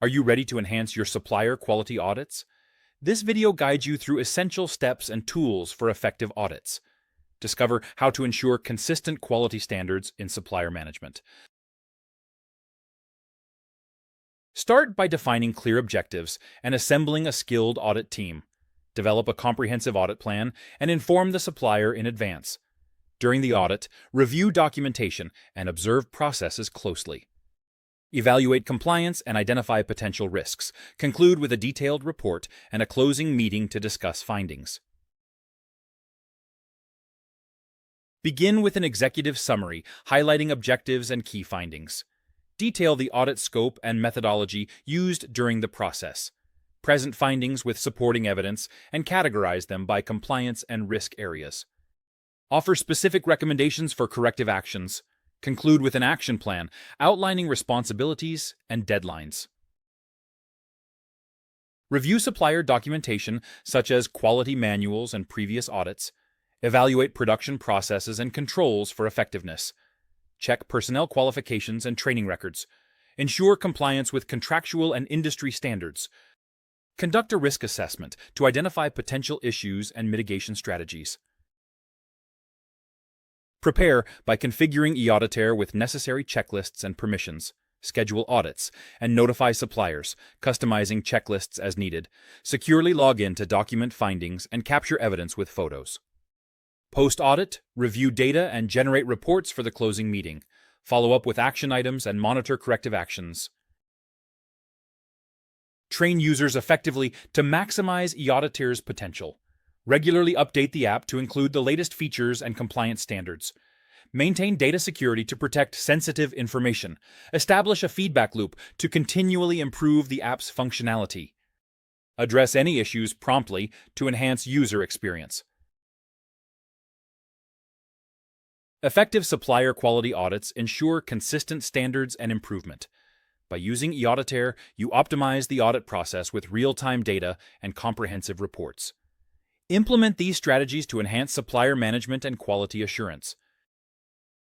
Are you ready to enhance your supplier quality audits? This video guides you through essential steps and tools for effective audits. Discover how to ensure consistent quality standards in supplier management. Start by defining clear objectives and assembling a skilled audit team. Develop a comprehensive audit plan and inform the supplier in advance. During the audit, review documentation and observe processes closely. Evaluate compliance and identify potential risks. Conclude with a detailed report and a closing meeting to discuss findings. Begin with an executive summary highlighting objectives and key findings. Detail the audit scope and methodology used during the process. Present findings with supporting evidence and categorize them by compliance and risk areas. Offer specific recommendations for corrective actions. Conclude with an action plan outlining responsibilities and deadlines. Review supplier documentation such as quality manuals and previous audits. Evaluate production processes and controls for effectiveness. Check personnel qualifications and training records. Ensure compliance with contractual and industry standards. Conduct a risk assessment to identify potential issues and mitigation strategies. Prepare by configuring eAuditor with necessary checklists and permissions. Schedule audits and notify suppliers, customizing checklists as needed. Securely log in to document findings and capture evidence with photos. Post-audit, review data and generate reports for the closing meeting. Follow up with action items and monitor corrective actions. Train users effectively to maximize eAuditor's potential. Regularly update the app to include the latest features and compliance standards. Maintain data security to protect sensitive information. Establish a feedback loop to continually improve the app's functionality. Address any issues promptly to enhance user experience. Effective supplier quality audits ensure consistent standards and improvement. By using eAuditor, you optimize the audit process with real-time data and comprehensive reports. Implement these strategies to enhance supplier management and quality assurance.